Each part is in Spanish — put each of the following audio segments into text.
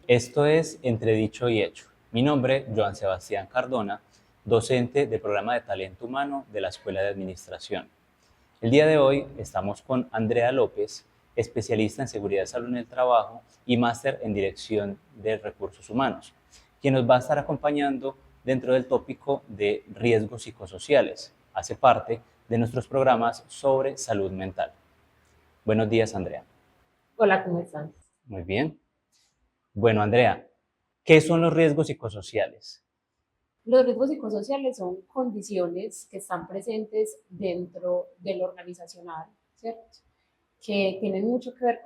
Esto es Entre Dicho y Hecho. Mi nombre, Joan Sebastián Cardona, docente del programa de Talento Humano de la Escuela de Administración. El día de hoy estamos con Andrea López, especialista en seguridad y salud en el trabajo y máster en dirección de recursos humanos, quien nos va a estar acompañando dentro del tópico de riesgos psicosociales. Hace parte de nuestros programas sobre salud mental. Buenos días, Andrea. Hola, ¿cómo estás? Muy bien. Bueno, Andrea, ¿qué son los riesgos psicosociales? Los riesgos psicosociales son condiciones que están presentes dentro del organizacional, ¿cierto? Que tienen mucho que ver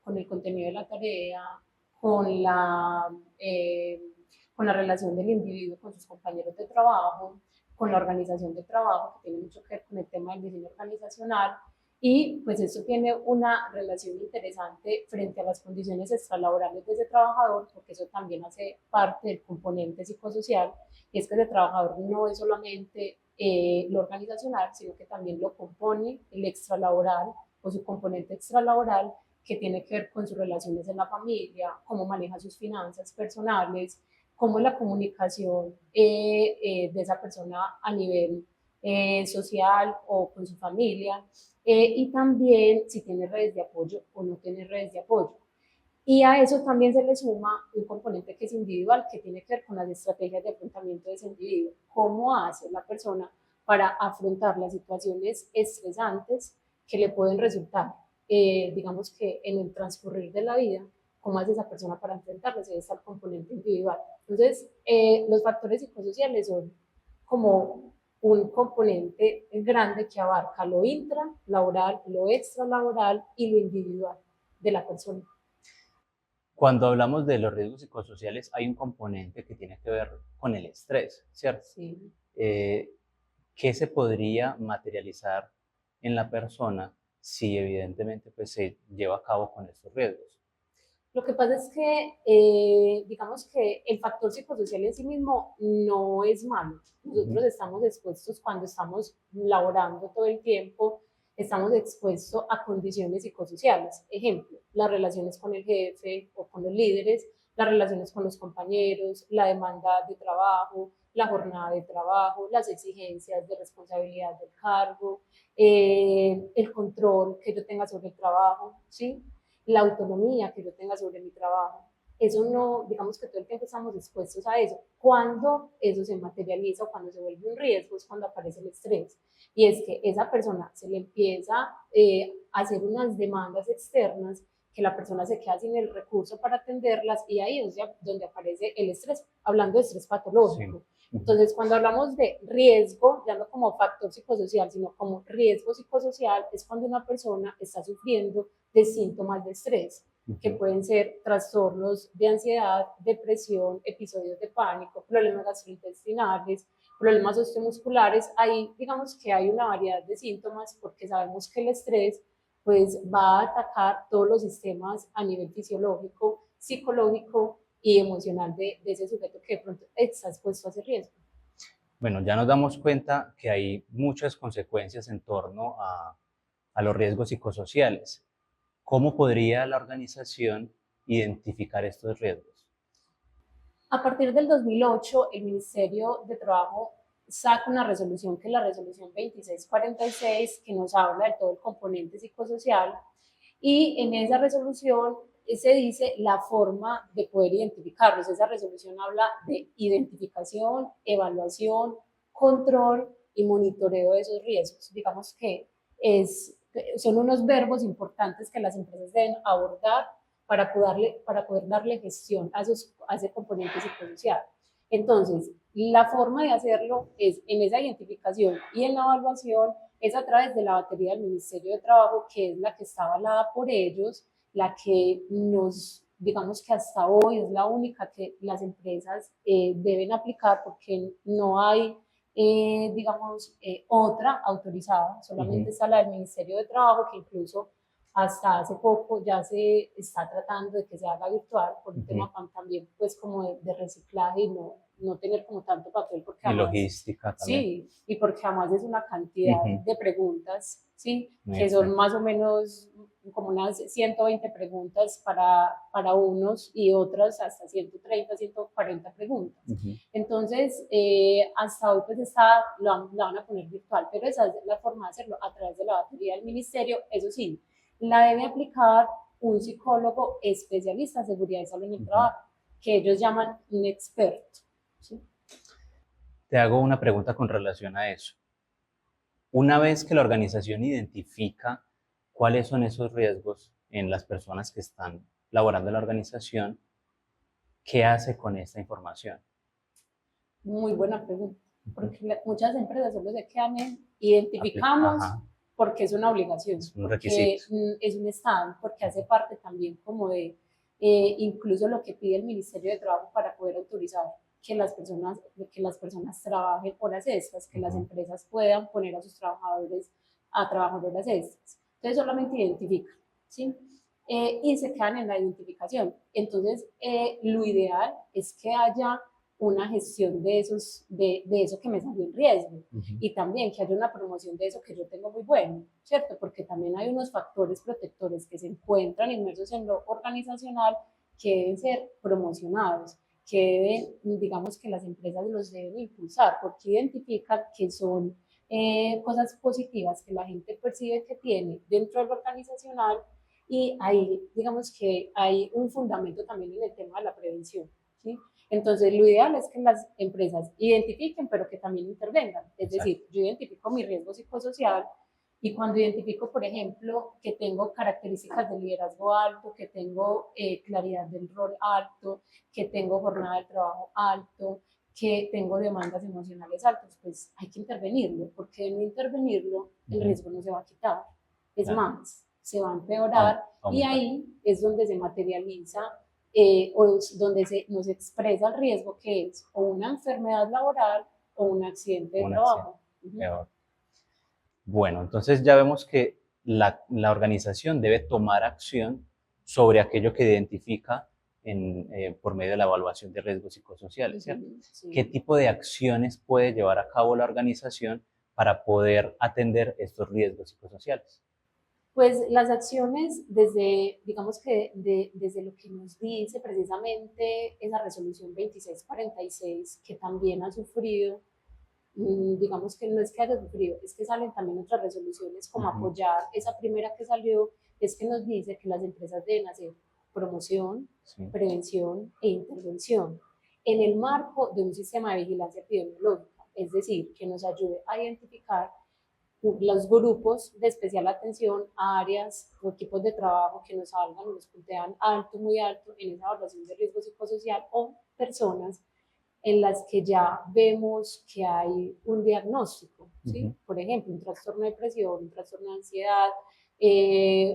con el contenido de la tarea, con la, eh, con la relación del individuo con sus compañeros de trabajo, con la organización de trabajo, que tiene mucho que ver con el tema del diseño organizacional. Y pues esto tiene una relación interesante frente a las condiciones extralaborales de ese trabajador, porque eso también hace parte del componente psicosocial, y es que ese trabajador no es solamente lo organizacional, sino que también lo compone el extralaboral o su componente extralaboral, que tiene que ver con sus relaciones en la familia, cómo maneja sus finanzas personales, cómo es la comunicación de esa persona a nivel social o con su familia, y también si tiene redes de apoyo o no tiene redes de apoyo. Y a eso también se le suma un componente que es individual, que tiene que ver con las estrategias de afrontamiento de ese individuo. ¿Cómo hace la persona para afrontar las situaciones estresantes que le pueden resultar, digamos que en el transcurrir de la vida? ¿Cómo hace esa persona para enfrentarlas? Ese es el componente individual. Entonces, los factores psicosociales son como un componente grande que abarca lo intralaboral, lo extralaboral y lo individual de la persona. Cuando hablamos de los riesgos psicosociales, hay un componente que tiene que ver con el estrés, ¿cierto? Sí. Eh, ¿Qué se podría materializar en la persona si evidentemente pues, se lleva a cabo con estos riesgos? Lo que pasa es que, digamos que el factor psicosocial en sí mismo no es malo. Ujú. Nosotros estamos expuestos cuando estamos laborando todo el tiempo, estamos expuestos a condiciones psicosociales. Ejemplo, las relaciones con el jefe o con los líderes, las relaciones con los compañeros, la demanda de trabajo, la jornada de trabajo, las exigencias de responsabilidad del cargo, el control que yo tenga sobre el trabajo, ¿sí? La autonomía que yo tenga sobre mi trabajo. Eso no, digamos que todo el tiempo estamos expuestos a eso. Cuando eso se materializa o cuando se vuelve un riesgo es cuando aparece el estrés. Y es que esa persona se le empieza a hacer unas demandas externas, que la persona se queda sin el recurso para atenderlas, y ahí es donde aparece el estrés, hablando de estrés Sí. patológico. Ujú. Entonces, cuando hablamos de riesgo, ya no como factor psicosocial, sino como riesgo psicosocial, es cuando una persona está sufriendo de síntomas de estrés, que Ujú. pueden ser trastornos de ansiedad, depresión, episodios de pánico, problemas gastrointestinales, problemas osteomusculares. Ahí digamos que hay una variedad de síntomas, porque sabemos que el estrés pues va a atacar todos los sistemas a nivel fisiológico, psicológico y emocional de ese sujeto que de pronto está expuesto a ese riesgo. Bueno, ya nos damos cuenta que hay muchas consecuencias en torno a los riesgos psicosociales. ¿Cómo podría la organización identificar estos riesgos? A partir del 2008, el Ministerio de Trabajo saca una resolución, que es la resolución 2646, que nos habla de todo el componente psicosocial, y en esa resolución se dice la forma de poder identificarlos. Esa resolución habla de identificación, evaluación, control y monitoreo de esos riesgos. Digamos que son unos verbos importantes que las empresas deben abordar para poder darle gestión a ese componente psicosocial. Entonces, la forma de hacerlo es en esa identificación y en la evaluación, es a través de la batería del Ministerio de Trabajo, que es la que está avalada por ellos, la que digamos que hasta hoy es la única que las empresas deben aplicar, porque no hay, digamos, otra autorizada, solamente Ujú. está la del Ministerio de Trabajo, que incluso hasta hace poco ya se está tratando de que se haga virtual por un Ujú. tema también pues como de reciclaje, y no tener como tanto papel, porque Y además, logística también. sí, y porque además es una cantidad Ujú. de preguntas, sí, Muy que son extenso. más o menos como unas 120 preguntas para unos y otras hasta 130, 140 preguntas. Entonces, hasta hoy pues la van a poner virtual, pero esa es la forma de hacerlo a través de la batería del ministerio. Eso sí, la debe aplicar un psicólogo especialista en seguridad y salud en el trabajo, que ellos llaman un experto. ¿Sí? Te hago una pregunta con relación a eso. Una vez que la organización identifica cuáles son esos riesgos en las personas que están laborando en la organización, ¿qué hace con esta información? Muy buena pregunta, porque muchas empresas solo se quedan en identificamos porque es una obligación, es un requisito, es un estado, porque hace parte también como de incluso lo que pide el Ministerio de Trabajo para poder autorizar que las personas trabajen horas extras, que las empresas puedan poner a sus trabajadores a trabajar horas extras. Entonces solamente identifican, ¿sí? Y se quedan en la identificación. Entonces lo ideal es que haya una gestión de eso que me salió en riesgo y también que haya una promoción de eso que yo tengo muy bueno, ¿cierto? Porque también hay unos factores protectores que se encuentran inmersos en lo organizacional que deben ser promocionados, que deben, digamos que las empresas los deben impulsar porque identifican que son cosas positivas que la gente percibe que tiene dentro de lo organizacional y ahí, digamos que hay un fundamento también en el tema de la prevención, ¿sí? Entonces, lo ideal es que las empresas identifiquen, pero que también intervengan. Es decir, yo identifico mi riesgo psicosocial y cuando identifico, por ejemplo, que tengo características de liderazgo alto, que tengo claridad del rol alto, que tengo jornada de trabajo alto, que tengo demandas emocionales altas, pues hay que intervenirlo, porque de no intervenirlo, el riesgo no se va a quitar. Es más, se va a empeorar y ahí es donde se materializa o donde nos expresa el riesgo que es o una enfermedad laboral o un accidente de trabajo. Bueno, entonces ya vemos que la organización debe tomar acción sobre aquello que identifica por medio de la evaluación de riesgos psicosociales, ¿cierto? Sí. ¿Qué tipo de acciones puede llevar a cabo la organización para poder atender estos riesgos psicosociales? Pues las acciones desde, digamos que desde lo que nos dice precisamente esa resolución 2646, que también ha sufrido, digamos que no es que haya sufrido, es que salen también otras resoluciones como apoyar esa primera que salió, es que nos dice que las empresas deben hacer promoción, prevención e intervención en el marco de un sistema de vigilancia epidemiológica, es decir, que nos ayude a identificar los grupos de especial atención a áreas o equipos de trabajo que nos salgan o nos puntean alto, muy alto en esa evaluación de riesgo psicosocial o personas en las que ya vemos que hay un diagnóstico, ¿sí? Por ejemplo, un trastorno de depresión, un trastorno de ansiedad,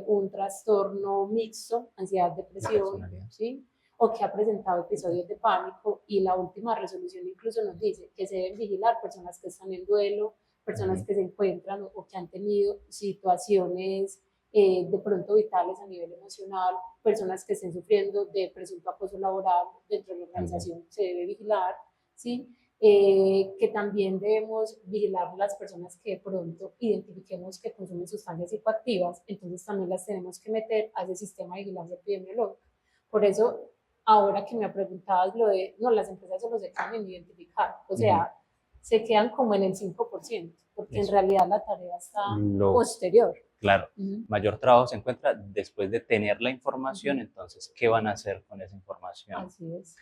un trastorno mixto, ansiedad-depresión, ¿sí? O que ha presentado episodios de pánico y la última resolución incluso nos dice que se deben vigilar personas que están en duelo, personas que se encuentran o que han tenido situaciones de pronto vitales a nivel emocional, personas que estén sufriendo de presunto acoso laboral dentro de la organización, se debe vigilar, ¿sí? Que también debemos vigilar las personas que de pronto identifiquemos que consumen sustancias psicoactivas, entonces también las tenemos que meter a ese sistema de vigilancia epidemiológica. Por eso, ahora que me preguntabas lo de, no, las empresas solo se quedan en identificar, o sea, se quedan como en el 5%, porque en realidad la tarea está posterior. Claro, mayor trabajo se encuentra después de tener la información, entonces, ¿qué van a hacer con esa información? Así es.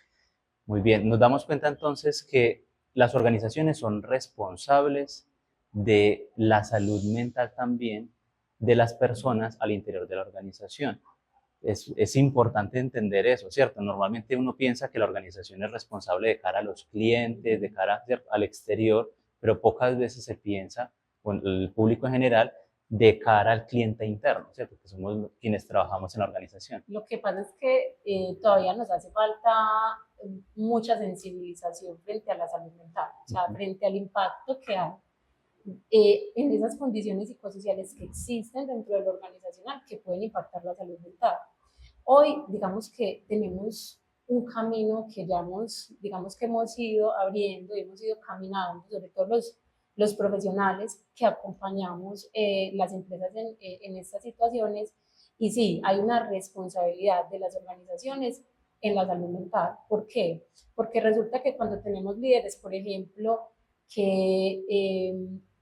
Muy bien, nos damos cuenta entonces que las organizaciones son responsables de la salud mental también de las personas al interior de la organización. Es importante entender eso, ¿cierto? Normalmente uno piensa que la organización es responsable de cara a los clientes, de cara al exterior, pero pocas veces se piensa, con el público en general, de cara al cliente interno, ¿cierto? Que somos quienes trabajamos en la organización. Lo que pasa es que todavía nos hace falta mucha sensibilización frente a la salud mental, o sea, frente al impacto que hay en esas condiciones psicosociales que existen dentro de lo organizacional que pueden impactar la salud mental. Hoy, digamos que tenemos un camino que ya digamos que hemos ido abriendo, hemos ido caminando, sobre todo los profesionales que acompañamos las empresas en estas situaciones, Y sí, hay una responsabilidad de las organizaciones en la salud mental. ¿Por qué? Porque resulta que cuando tenemos líderes, por ejemplo, que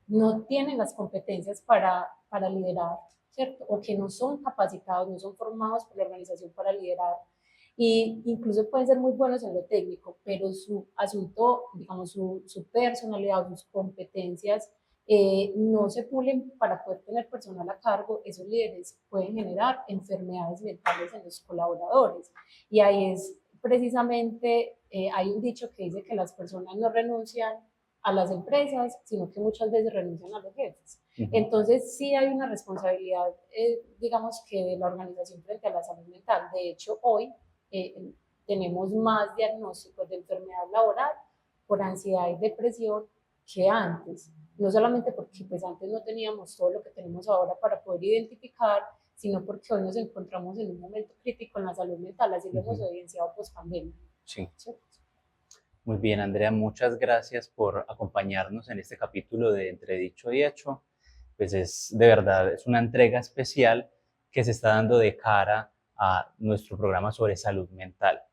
no tienen las competencias para liderar, ¿cierto? O que no son capacitados, no son formados por la organización para liderar, y incluso pueden ser muy buenos en lo técnico, pero su asunto, digamos, su personalidad, sus competencias no se pulen para poder tener personal a cargo. Esos líderes pueden generar enfermedades mentales en los colaboradores. Y ahí es precisamente, hay un dicho que dice que las personas no renuncian a las empresas, sino que muchas veces renuncian a los jefes. Entonces sí hay una responsabilidad, digamos, que de la organización frente a la salud mental. De hecho, hoy tenemos más diagnósticos de enfermedad laboral por ansiedad y depresión que antes. No solamente porque pues antes no teníamos todo lo que tenemos ahora para poder identificar, sino porque hoy nos encontramos en un momento crítico en la salud mental, así lo hemos evidenciado post pandemia. Sí. Muy bien, Andrea, muchas gracias por acompañarnos en este capítulo de Entre Dicho y Hecho. Pues de verdad, es una entrega especial que se está dando de cara a nuestro programa sobre salud mental.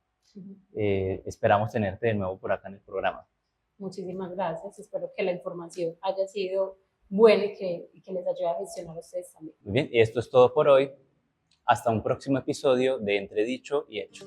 Esperamos tenerte de nuevo por acá en el programa. Muchísimas gracias. Espero que la información haya sido buena y que les ayude a gestionar a ustedes también. Muy bien, y esto es todo por hoy. Hasta un próximo episodio de Entre Dicho y Hecho.